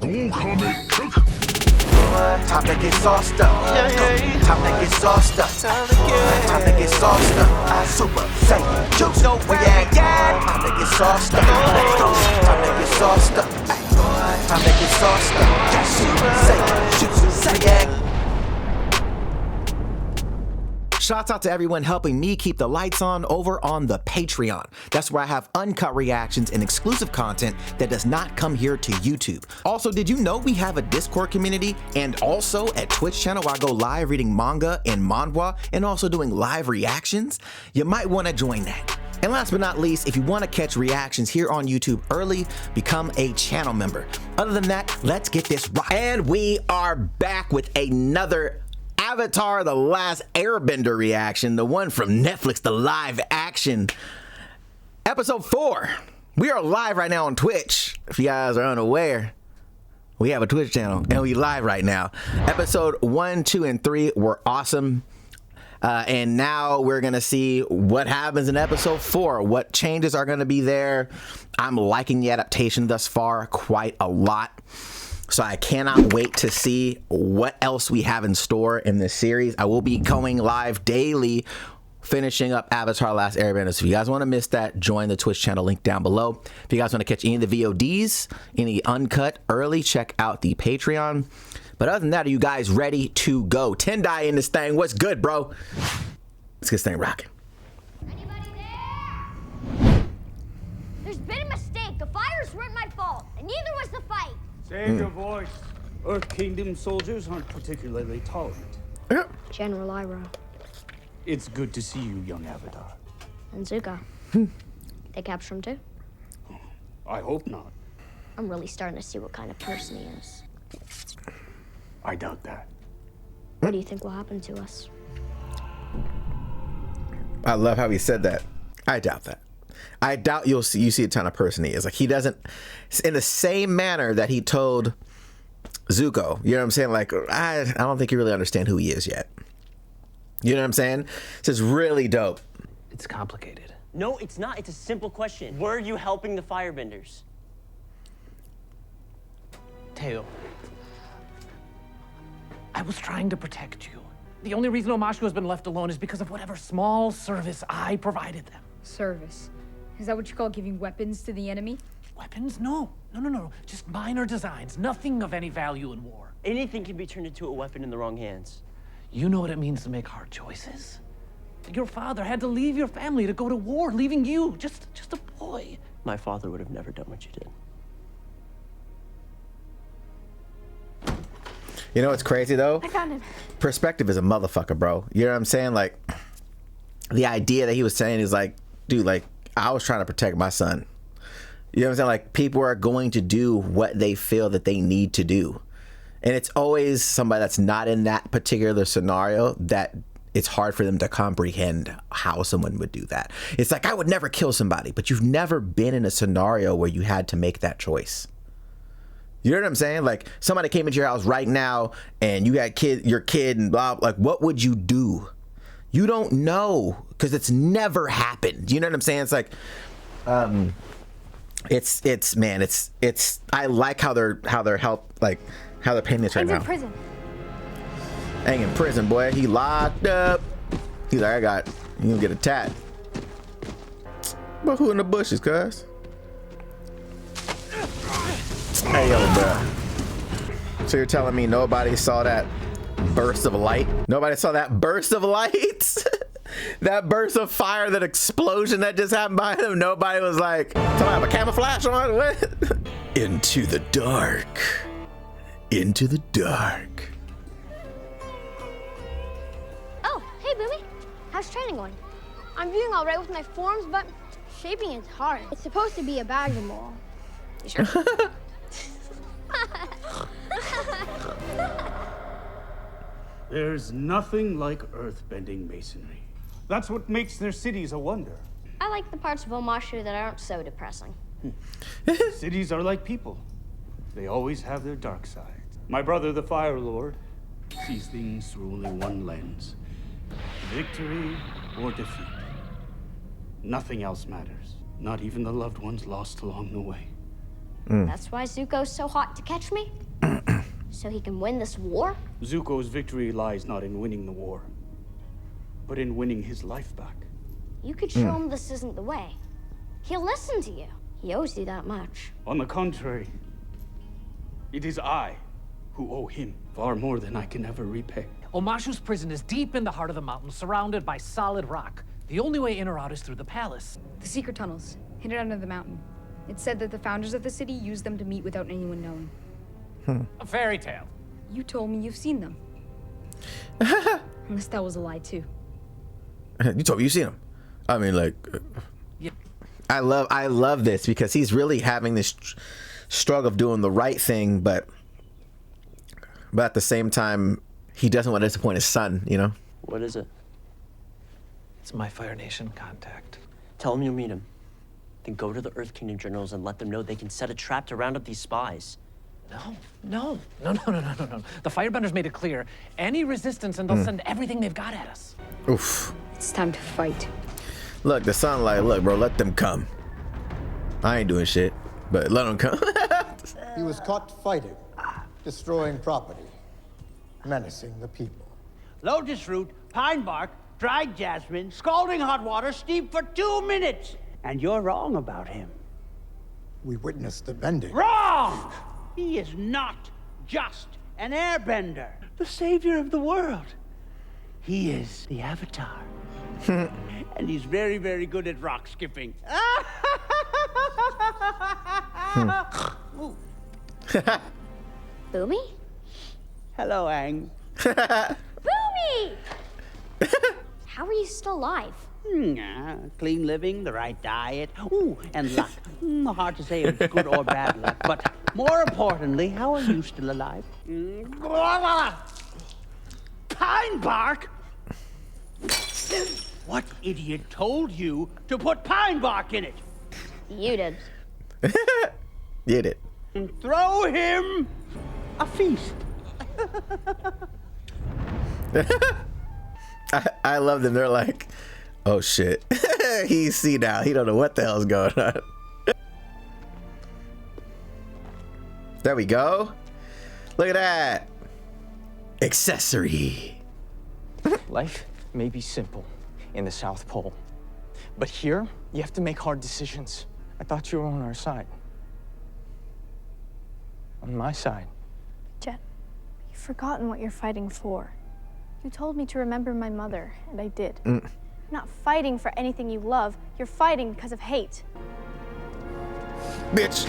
Time to get sauced up. Time to get sauced up. Time to get sauced up. Super Saiyan Jutsu. Time to get sauced up. Time to get sauced up. Time to get sauced up. Super Saiyan Jutsu. Shouts out to everyone helping me keep the lights on over on the Patreon. That's where I have uncut reactions and exclusive content that does not come here to YouTube. Also, did you know we have a Discord community and also a Twitch channel where I go live reading manga and manhwa and also doing live reactions? You might want to join that. And last but not least, if you want to catch reactions here on YouTube early, become a channel member. Other than that, let's get this right. And we are back with another Avatar: The Last Airbender reaction, the one from Netflix, the live action. Episode 4. We are live right now on Twitch. If you guys are unaware, we have a Twitch channel and we live right now. Episode 1, 2, and 3 were awesome. And now we're going to see what happens in episode 4. What changes are going to be there. I'm liking the adaptation thus far quite a lot. So I cannot wait to see what else we have in store in this series. I will be going live daily, finishing up Avatar: Last Airbender. So if you guys want to miss that, join the Twitch channel link down below. If you guys want to catch any of the VODs, any uncut early, check out the Patreon. But other than that, are you guys ready to go? Tendai in this thing. What's good, bro? Let's get this thing rocking. Anybody there? There's been a mistake. The fires weren't my fault, and neither was the fight. Save your voice. Earth Kingdom soldiers aren't particularly tolerant. General Iroh. It's good to see you, young Avatar. And Zuko. They capture him too? I hope not. I'm really starting to see what kind of person he is. I doubt that. What do you think will happen to us? I love how he said that. I doubt that. I doubt you see a ton of person he is. Like, he doesn't, in the same manner that he told Zuko, you know what I'm saying? Like, I don't think you really understand who he is yet. You know what I'm saying? This is really dope. It's complicated. No, it's not. It's a simple question. Were you helping the firebenders? Teo, I was trying to protect you. The only reason Omashu has been left alone is because of whatever small service I provided them. Service? Is that what you call giving weapons to the enemy? Weapons? No. No. Just minor designs. Nothing of any value in war. Anything can be turned into a weapon in the wrong hands. You know what it means to make hard choices? Your father had to leave your family to go to war, leaving you, just a boy. My father would have never done what you did. You know what's crazy though? I found him. Perspective is a motherfucker, bro. You know what I'm saying? Like, the idea that he was saying is like, dude, like, I was trying to protect my son. You know what I'm saying? Like, people are going to do what they feel that they need to do. And it's always somebody that's not in that particular scenario that it's hard for them to comprehend how someone would do that. It's like, I would never kill somebody, but you've never been in a scenario where you had to make that choice. You know what I'm saying? Like, somebody came into your house right now and you had your kid and blah, like, what would you do? You don't know, because it's never happened. You know what I'm saying? It's like, it's I like how they're painting this right now. in prison. Aang in prison, boy. He locked up. He's like, you gonna get a tat. But who in the bushes, cuz? Hey, yo, bro. So you're telling me nobody saw that burst of light? Nobody saw that burst of light? That burst of fire, that explosion that just happened behind him? Nobody was like, somebody have a camouflage on? What? Into the dark. Into the dark. Oh, hey, Bumi. How's training going? I'm doing all right with my forms, but shaping is hard. It's supposed to be a bag of more. You sure? There's nothing like earth-bending masonry. That's what makes their cities a wonder. I like the parts of Omashu that aren't so depressing. Cities are like people. They always have their dark sides. My brother, the Fire Lord, sees things through only one lens. Victory or defeat. Nothing else matters. Not even the loved ones lost along the way. That's why Zuko's so hot to catch me? So he can win this war? Zuko's victory lies not in winning the war, but in winning his life back. You could show him this isn't the way. He'll listen to you. He owes you that much. On the contrary, it is I who owe him far more than I can ever repay. Omashu's prison is deep in the heart of the mountains, surrounded by solid rock. The only way in or out is through the palace. The secret tunnels, hidden under the mountain. It's said that the founders of the city used them to meet without anyone knowing. A fairy tale. You told me you've seen them. Unless that was a lie too. You told me you seen him. I mean, like, Yeah. I love this because he's really having this struggle of doing the right thing, but at the same time, he doesn't want to disappoint his son, you know? What is it? It's my Fire Nation contact. Tell him you'll meet him. Then go to the Earth Kingdom generals and let them know they can set a trap to round up these spies. No. The Firebenders made it clear. Any resistance and they'll send everything they've got at us. Oof. It's time to fight. Look, the son like, look, bro, let them come. I ain't doing shit, but let them come. He was caught fighting, destroying property, menacing the people. Lotus root, pine bark, dried jasmine, scalding hot water, steep for 2 minutes. And you're wrong about him. We witnessed the bending. Wrong! He is not just an airbender, the savior of the world. He is the Avatar. And he's very, very good at rock skipping. Boomy? Hello, Aang. Boomy! How are you still alive? Clean living, the right diet, ooh, and luck. Hard to say if it's good or bad luck, but more importantly, how are you still alive? Pine bark? What idiot told you to put pine bark in it? You did. Get it. Throw him a feast. I love them. They're like, oh shit. He's see now. He don't know what the hell's going on. There we go. Look at that. Accessory. Life may be simple in the South Pole, but here you have to make hard decisions. I thought you were on our side. On my side. Jet, you've forgotten what you're fighting for. You told me to remember my mother, and I did. You're not fighting for anything you love. You're fighting because of hate. Bitch,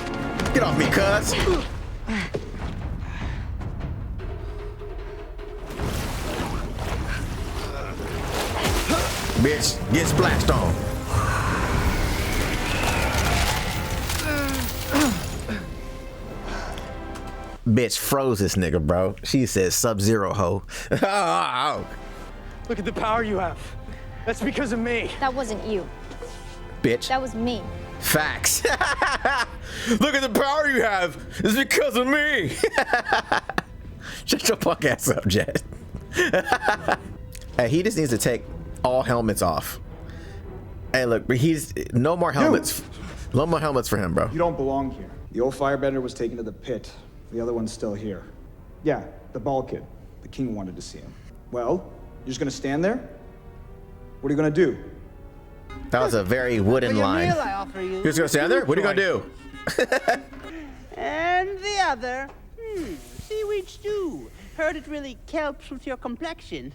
get off me, cuz. Bitch, get splashed on. Bitch froze this nigga, bro. She said Sub-Zero hoe. Look at the power you have. That's because of me. That wasn't you. Bitch. That was me. Facts. Look at the power you have. It's because of me. Shut your punk ass up, Jet. Hey, he just needs to take all helmets off. Hey, look, he's no more helmets. No more helmets for him, bro. You don't belong here. The old firebender was taken to the pit. The other one's still here. Yeah, the bald kid. The king wanted to see him. Well, you're just gonna stand there? What are you gonna do? That was a very wooden line. Meal I offer you. You're just gonna stand there? What are you gonna do? And the other, seaweed stew. Heard it really helps with your complexion.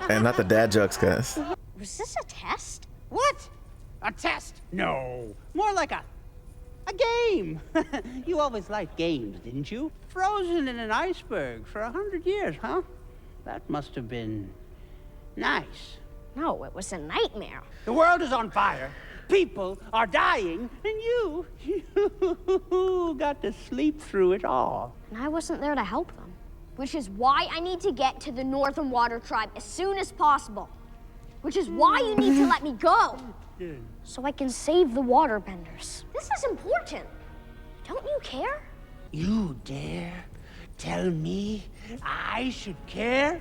And not the dad jokes, cuz. Was this a test? What? A test? No. More like a game. You always liked games, didn't you? Frozen in an iceberg for 100 years, huh? That must have been nice. No, it was a nightmare. The world is on fire. People are dying, and you got to sleep through it all. And I wasn't there to help them. Which is why I need to get to the Northern Water Tribe as soon as possible. Which is why you need to let me go. So I can save the waterbenders. This is important. Don't you care? You dare tell me I should care?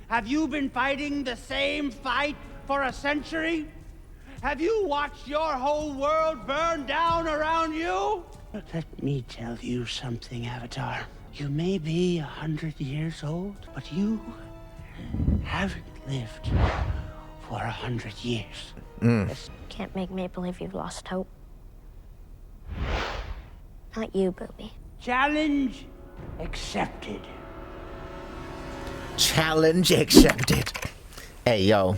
Have you been fighting the same fight for a century? Have you watched your whole world burn down around you? Let me tell you something, Avatar. You may be 100 years old, but you haven't lived for 100 years. Can't make me believe you've lost hope. Not you, Booby. Challenge accepted. Challenge accepted. Hey, yo.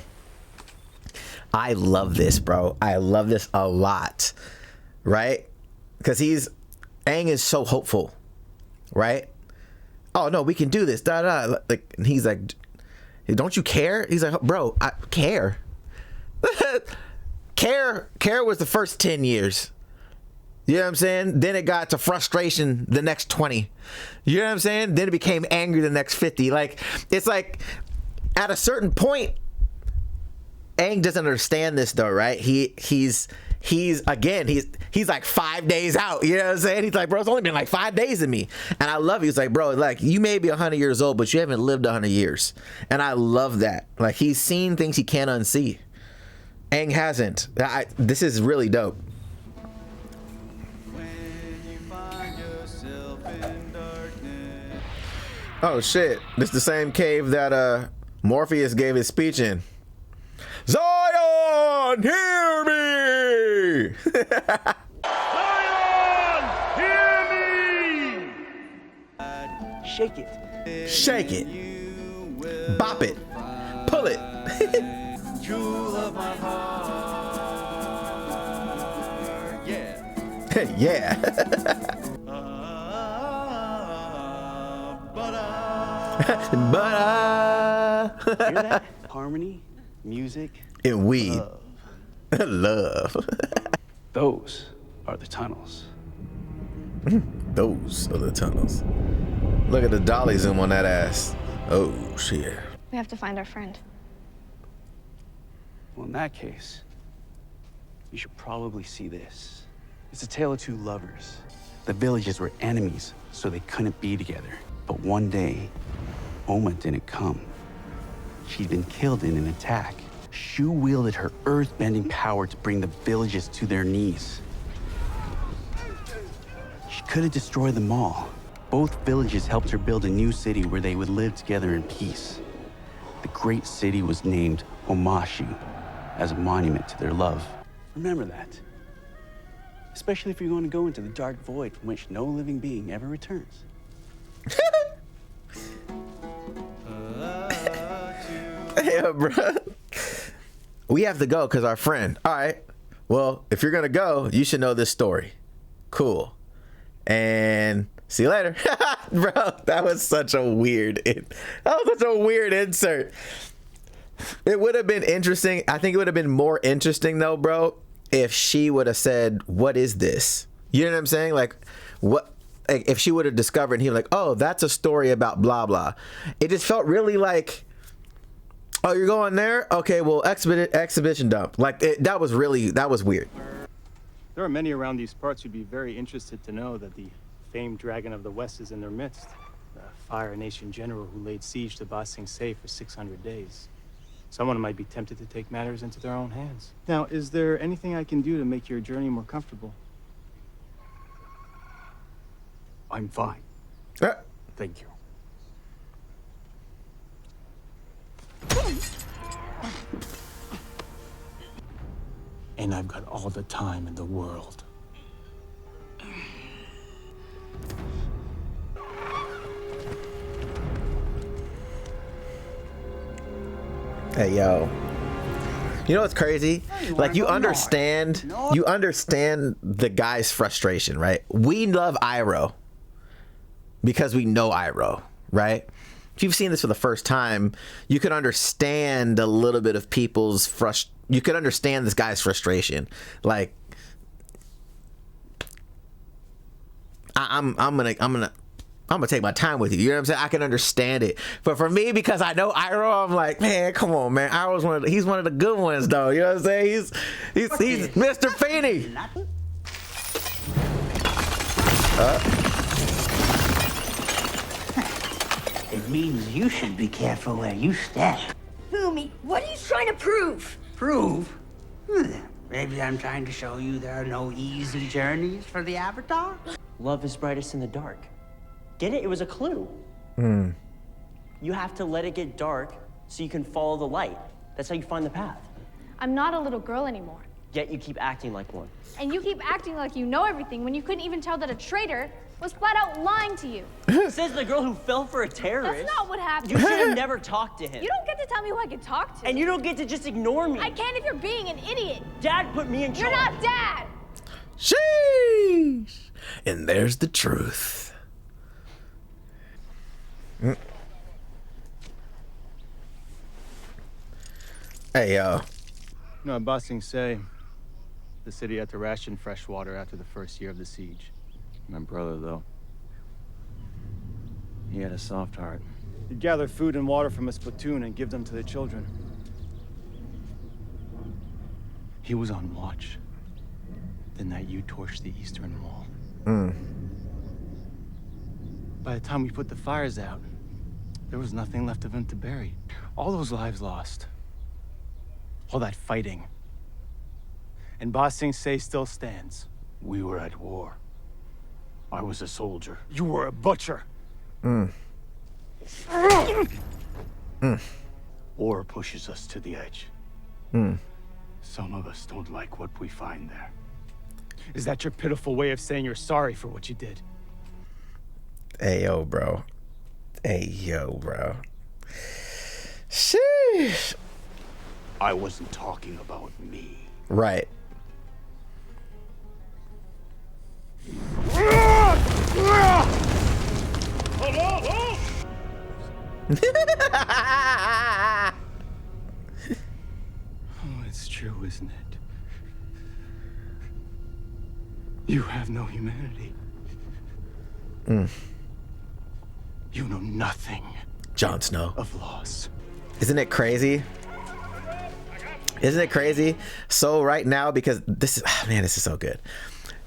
I love this, bro. I love this a lot. Right? Because Aang is so hopeful. Right? Oh, no, we can do this. Da, da. Like, he's like, don't you care? He's like, bro, I care. Care was the first 10 years. You know what I'm saying? Then it got to frustration the next 20. You know what I'm saying? Then it became angry the next 50. Like, it's like at a certain point, Aang doesn't understand this though, right? He's like 5 days out. You know what I'm saying? He's like, bro, it's only been like 5 days to me. And I love you. He's like, bro, like you may be 100 years old, but you haven't lived 100 years. And I love that. Like he's seen things he can't unsee. Aang hasn't. This is really dope. Oh shit, this is the same cave that Morpheus gave his speech in. Zion, hear me! Zion, hear me! Shake it. Shake it. Bop it. Pull it. Jewel of my heart. Yeah. Yeah. Hear that? Harmony, music, And weed. Love. Those are the tunnels. Those are the tunnels. Look at the dolly zoom on that ass. Oh, shit. We have to find our friend. Well, in that case, you should probably see this. It's a tale of two lovers. The villages were enemies, so they couldn't be together. But one day, Oma didn't come. She'd been killed in an attack. Shu wielded her earth-bending power to bring the villages to their knees. She could have destroyed them all. Both villages helped her build a new city where they would live together in peace. The great city was named Omashu as a monument to their love. Remember that. Especially if you're going to go into the dark void from which no living being ever returns. Yeah, bro. We have to go because our friend. All right. Well, if you're gonna go, you should know this story. Cool. And see you later, bro. That was such a weird. Insert. It would have been interesting. I think it would have been more interesting though, bro, if she would have said, "What is this?" You know what I'm saying? Like, what? Like, if she would have discovered, and he was like, "Oh, that's a story about blah blah." It just felt really like, "Oh, you're going there? Okay, well, exhibition dump." Like that was weird. There are many around these parts who'd be very interested to know that the famed Dragon of the West is in their midst. The Fire Nation general who laid siege to Ba Sing Se for 600 days. Someone might be tempted to take matters into their own hands. Now, is there anything I can do to make your journey more comfortable? I'm fine. Thank you. And I've got all the time in the world. Hey, yo. You know what's crazy? Like you understand the guy's frustration, right? We love Iroh because we know Iroh, right? If you've seen this for the first time, you could understand a little bit of people's you could understand this guy's frustration. Like, I'm gonna take my time with you. You know what I'm saying? I can understand it. But for me, because I know Iroh, I'm like, man, come on, man. Iroh's he's one of the good ones, though. You know what I'm saying? He's Mr. Feeney. It means you should be careful where you step. Boomy, what are you trying to prove? Prove? Maybe I'm trying to show you there are no easy journeys for the Avatar? Love is brightest in the dark. Get it? It was a clue. You have to let it get dark so you can follow the light. That's how you find the path. I'm not a little girl anymore. Yet you keep acting like one. And you keep acting like you know everything when you couldn't even tell that a traitor was flat out lying to you. Says the girl who fell for a terrorist. That's not what happened. You should have never talked to him. You don't get to tell me who I can talk to. And you don't get to just ignore me. I can if you're being an idiot. Dad put me in charge. You're not Dad. Sheesh. And there's the truth. Hey, yo. No, in Ba Sing Se, the city had to ration fresh water after the first year of the siege. My brother, though, he had a soft heart. He'd gather food and water from his platoon and give them to the children. He was on watch the night you torched the Eastern Wall. By the time we put the fires out, there was nothing left of him to bury. All those lives lost. All that fighting. And Ba Sing Se still stands. We were at war. I was a soldier. You were a butcher. War pushes us to the edge. Some of us don't like what we find there. Is that your pitiful way of saying you're sorry for what you did? Hey, yo, bro. Hey, yo, bro. Sheesh. I wasn't talking about me. Right. Oh, it's true, isn't it? You have no humanity. You know nothing. Jon Snow. Of loss. Isn't it crazy? Isn't it crazy? So right now, because this is, man, this is so good.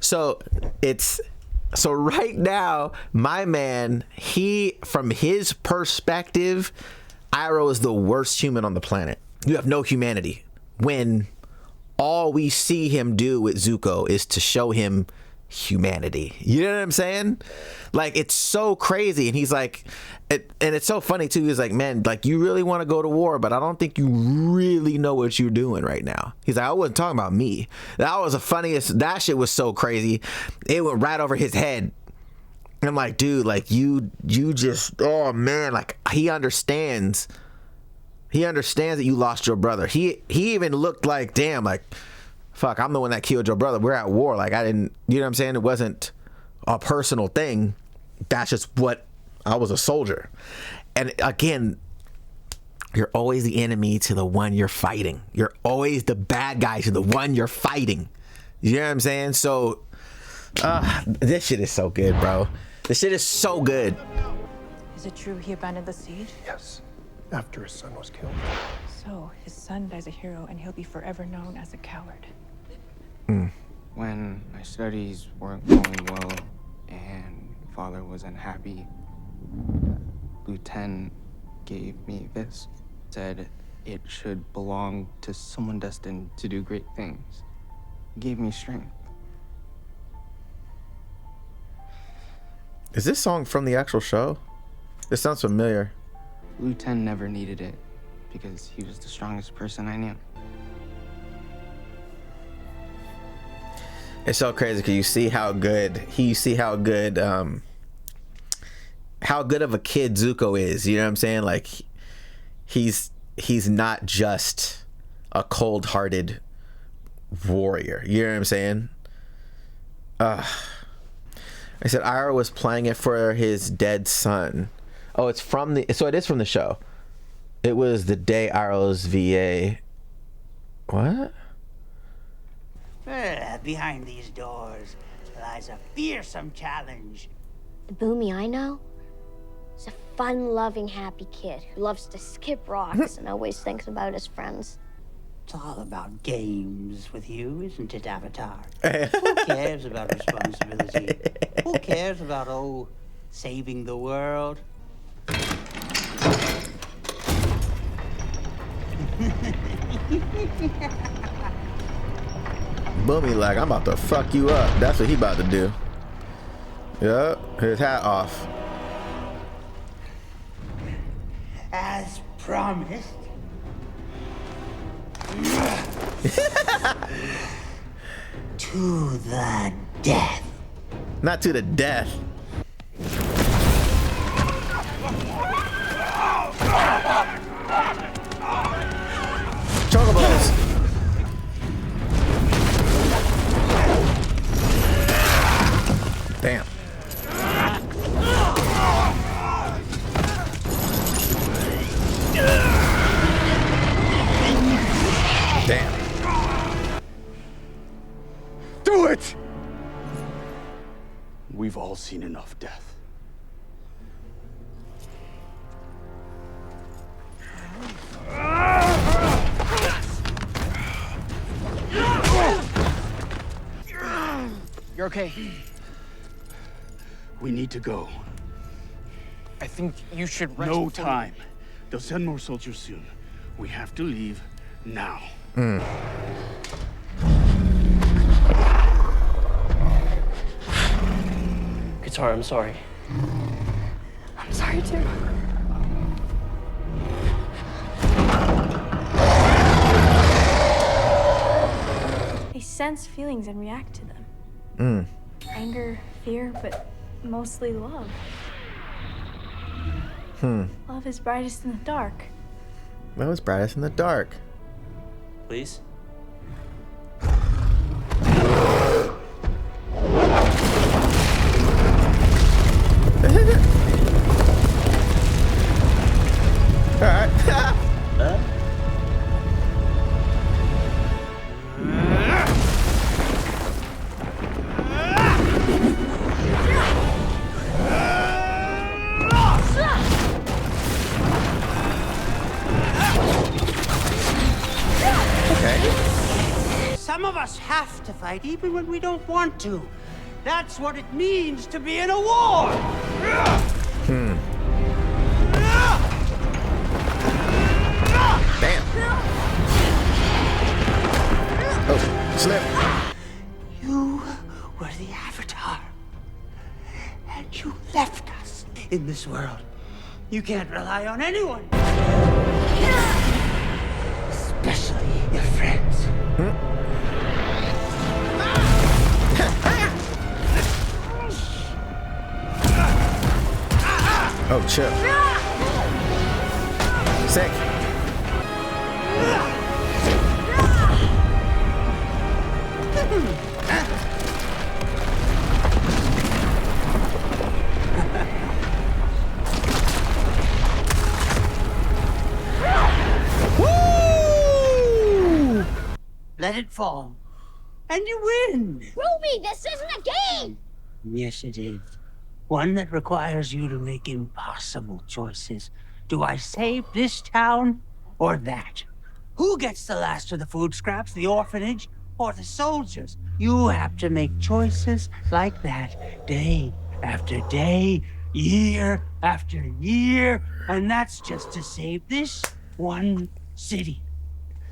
So right now, my man, from his perspective, Iroh is the worst human on the planet. You have no humanity. When all we see him do with Zuko is to show him humanity. You know what I'm saying? Like, it's so crazy. And he's like, and it's so funny too. He's like, man, like, you really want to go to war, but I don't think you really know what you're doing right now. He's like, I wasn't talking about me. That was the funniest. That shit was so crazy. It went right over his head. I'm like, dude, like, you just, oh man, like, he understands that you lost your brother. He even looked like, damn, like, fuck, I'm the one that killed your brother. We're at war. Like, I didn't, you know what I'm saying? It wasn't a personal thing. That's just what, I was a soldier. And again, you're always the enemy to the one you're fighting. You're always the bad guy to the one you're fighting. You know what I'm saying? So, this shit is so good, bro. This shit is so good. Is it true he abandoned the siege? Yes, after his son was killed. So his son dies a hero and he'll be forever known as a coward. When my studies weren't going well and father was unhappy, Lieutenant gave me this. Said it should belong to someone destined to do great things. Gave me strength. Is this song from the actual show? This sounds familiar. Lieutenant never needed it because he was the strongest person I knew. It's so crazy because you see how good of a kid Zuko is. You know what I'm saying? Like, he's not just a cold-hearted warrior. You know what I'm saying? I said Iroh was playing it for his dead son. Oh, it is from the show. It was the day Iroh's VA. What? Behind these doors lies a fearsome challenge. The Bumi I know is a fun-loving, happy kid who loves to skip rocks and always thinks about his friends. It's all about games with you, isn't it, Avatar? Who cares about responsibility? Who cares about, saving the world? Bumi like, I'm about to fuck you up. That's what he about to do. Yup, his hat off. As promised. To the death. Not to the death. Chocobos. Damn. Damn. Do it! We've all seen enough death. You're okay. We need to go. I think you should rest. No before time. They'll send more soldiers soon. We have to leave now. Guitar, I'm sorry. I'm sorry too. I sense feelings and react to them. Anger, fear, but mostly love. Love is brightest in the dark. That was brightest in the dark. Please? Alright. Some of us have to fight even when we don't want to. That's what it means to be in a war. Damn. Oh, slip. You were the Avatar. And you left us in this world. You can't rely on anyone. Especially your friends. Oh, chill. Sick. Woo! Let it fall. And you win. Ruby, this isn't a game! Yes, it is. One that requires you to make impossible choices. Do I save this town or that? Who gets the last of the food scraps, the orphanage, or the soldiers? You have to make choices like that day after day, year after year, and that's just to save this one city.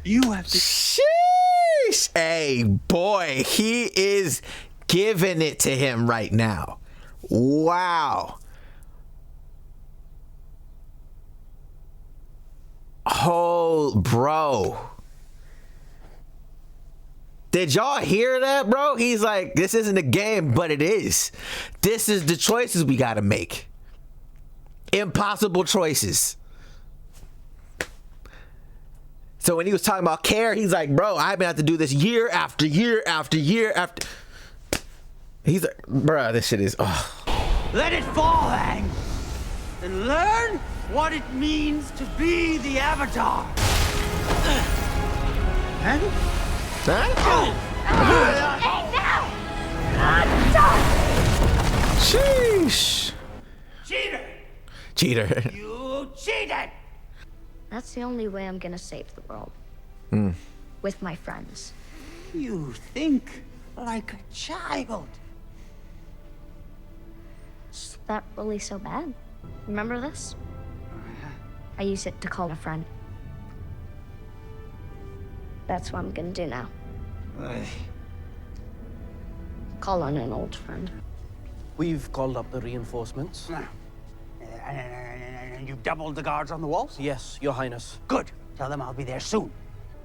You have to... Sheesh! Hey, boy, he is giving it to him right now. Wow. Oh, bro. Did y'all hear that, bro? He's like, this isn't a game, but it is. This is the choices we gotta make. Impossible choices. So when he was talking about care, he's like, bro, I've been have to do this year after year after year after. He's like, bro, this shit is. Oh. Let it fall, Aang, and learn what it means to be the Avatar. Aang? Aang, now! Sheesh. Cheater! Cheater. You cheated! That's the only way I'm gonna save the world. With my friends. You think like a child. Is that really so bad? Remember this? I use it to call a friend. That's what I'm gonna do now. call on an old friend. We've called up the reinforcements. And you've doubled the guards on the walls? Yes, Your Highness. Good. Tell them I'll be there soon.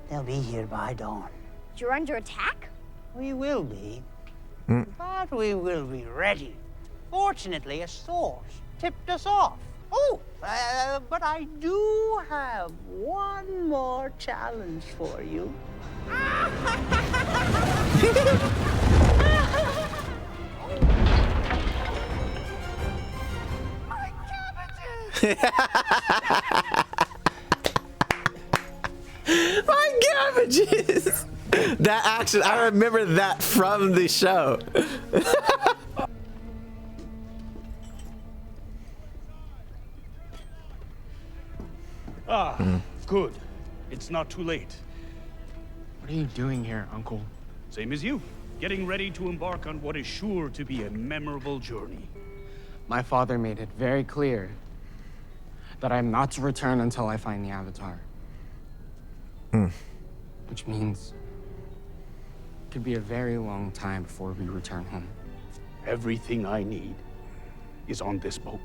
They'll be here by dawn. You're under attack? We will be. But we will be ready. Fortunately, a source tipped us off. Oh, but I do have one more challenge for you. My cabbages. That action, I remember that from the show. Good. It's not too late. What are you doing here, Uncle? Same as you. Getting ready to embark on what is sure to be a memorable journey. My father made it very clear that I'm not to return until I find the Avatar. Which means it could be a very long time before we return home. Everything I need is on this boat.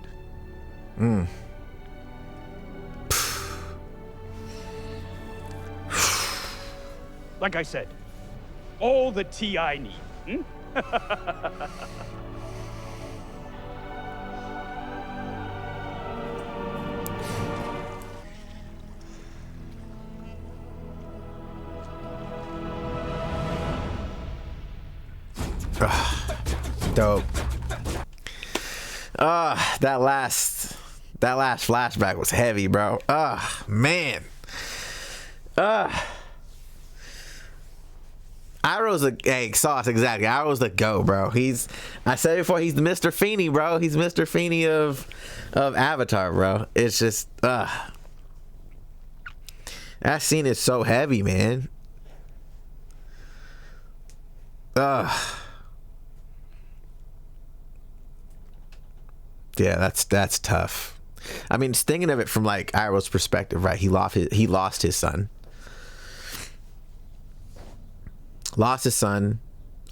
Like I said, all the tea I need. Dope. That last flashback was heavy, bro. Man. Iroh's Sauce, exactly. Iroh's the GOAT, bro. I said it before, he's Mr. Feeney, bro. He's Mr. Feeney of Avatar, bro. It's just, that scene is so heavy, man. Yeah, that's tough. I mean, just thinking of it from like Iroh's perspective, right? He lost his son. Lost his son.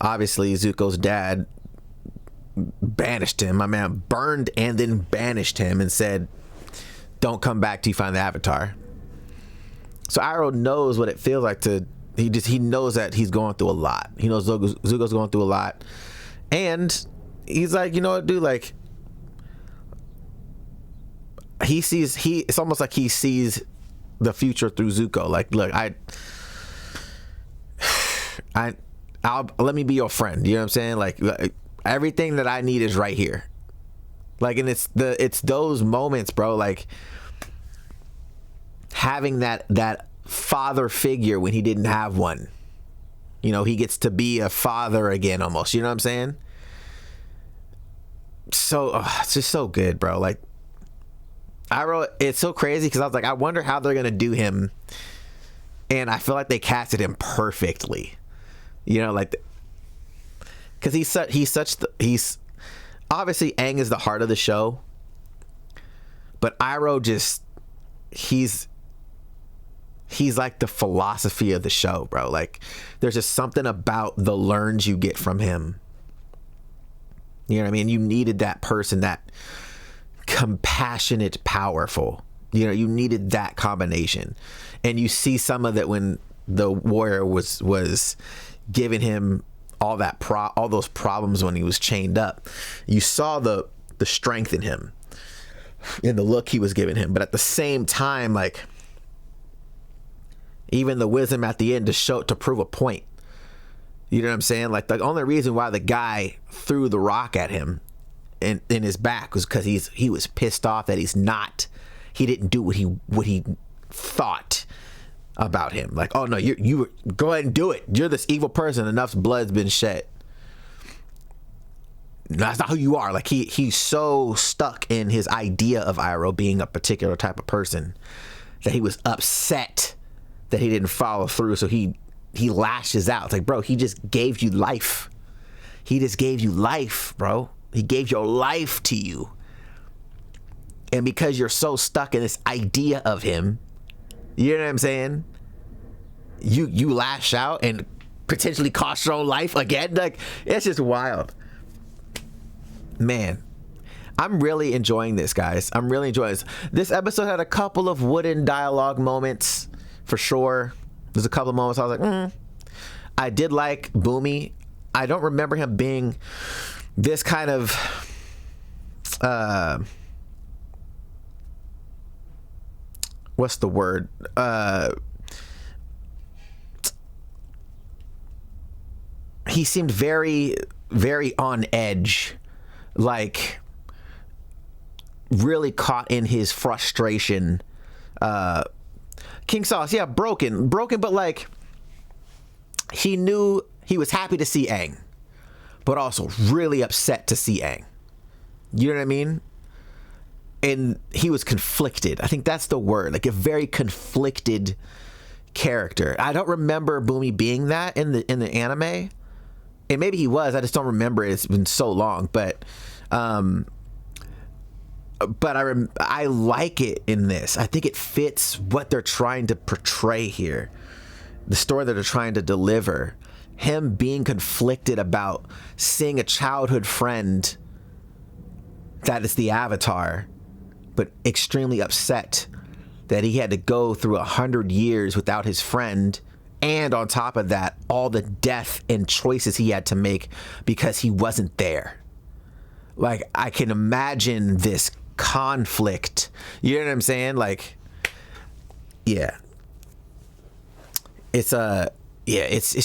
Obviously, Zuko's dad banished him. My man burned and then banished him and said, "Don't come back till you find the Avatar." So Iroh knows what it feels like to. He knows that he's going through a lot. He knows Zuko's going through a lot, and he's like, you know what, dude? Like, it's almost like he sees the future through Zuko. Like, look, I'll let me be your friend. You know what I'm saying? Like everything that I need is right here. Like, and it's those moments, bro. Like having that father figure when he didn't have one. You know, he gets to be a father again, almost. You know what I'm saying? So it's just so good, bro. Like Iroh, it's so crazy because I was like, I wonder how they're gonna do him, and I feel like they casted him perfectly. You know, like, because he's obviously Aang is the heart of the show, but Iroh he's like the philosophy of the show, bro. Like, there's just something about the learns you get from him. You know what I mean? You needed that person, that compassionate, powerful. You know, you needed that combination, and you see some of it when the warrior was giving him all those problems when he was chained up. You saw the strength in him, in the look he was giving him, but at the same time, like, even the wisdom at the end to prove a point. You know what I'm saying? Like, the only reason why the guy threw the rock at him in his back was because he was pissed off that he didn't do what he thought about him. Like, oh no, you go ahead and do it. You're this evil person. Enough blood's been shed. No, that's not who you are. Like, he's so stuck in his idea of Iroh being a particular type of person that he was upset that he didn't follow through. So he lashes out. It's like, bro, he just gave you life. He just gave you life, bro. He gave your life to you. And because you're so stuck in this idea of him, you know what I'm saying? You lash out, and potentially cost your own life again. Like, it's just wild. Man, I'm really enjoying this, guys. I'm really enjoying this. This episode had a couple of wooden dialogue moments, for sure. There's a couple of moments I was like, I did like Bumi. I don't remember him being this kind of what's the word? He seemed very, very on edge, like really caught in his frustration. King Sauce, yeah, broken, but like he knew he was happy to see Aang, but also really upset to see Aang. You know what I mean? And he was conflicted. I think that's the word, like a very conflicted character. I don't remember Bumi being that in the anime. And maybe he was. I just don't remember it. It's been so long. But I like it in this. I think it fits what they're trying to portray here, the story that they're trying to deliver. Him being conflicted about seeing a childhood friend that is the Avatar, but extremely upset that he had to go through 100 years without his friend. And on top of that, all the death and choices he had to make because he wasn't there. Like, I can imagine this conflict. You know what I'm saying? Like, yeah. It's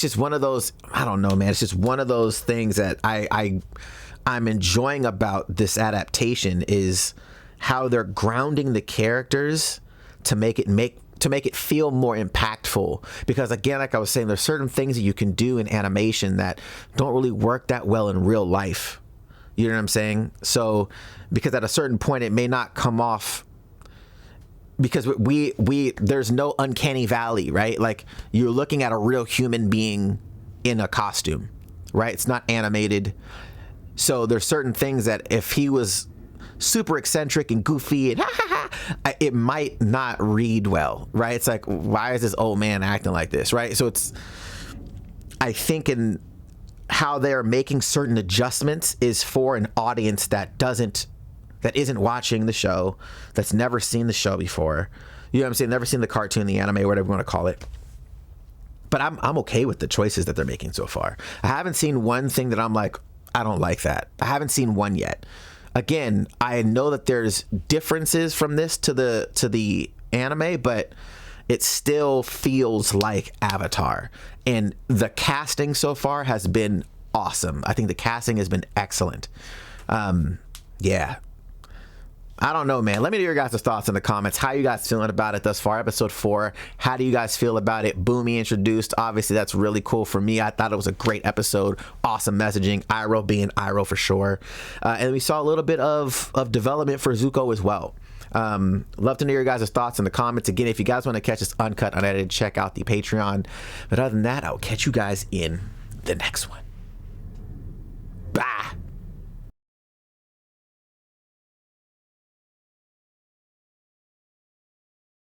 just one of those, I don't know, man. It's just one of those things that I'm enjoying about this adaptation is how they're grounding the characters to make it feel more impactful. Because again, like I was saying, there's certain things that you can do in animation that don't really work that well in real life. You know what I'm saying? So, because at a certain point it may not come off, because there's no uncanny valley, right? Like, you're looking at a real human being in a costume, right? It's not animated. So there's certain things that if he was super eccentric and goofy and it might not read well, right? It's like, why is this old man acting like this, right? So I think in how they're making certain adjustments is for an audience that isn't watching the show, that's never seen the show before. You know what I'm saying? Never seen the cartoon, the anime, whatever you want to call it. But I'm okay with the choices that they're making so far. I haven't seen one thing that I'm like, I don't like that. I haven't seen one yet. Again, I know that there's differences from this to the anime, but it still feels like Avatar. And the casting so far has been awesome. I think the casting has been excellent. Yeah. I don't know, man. Let me know your guys' thoughts in the comments. How you guys feeling about it thus far? Episode 4. How do you guys feel about it? Bumi introduced. Obviously, that's really cool for me. I thought it was a great episode. Awesome messaging. Iroh being Iroh for sure. And we saw a little bit of development for Zuko as well. Love to know your guys' thoughts in the comments. Again, if you guys want to catch this uncut, unedited, check out the Patreon. But other than that, I'll catch you guys in the next one.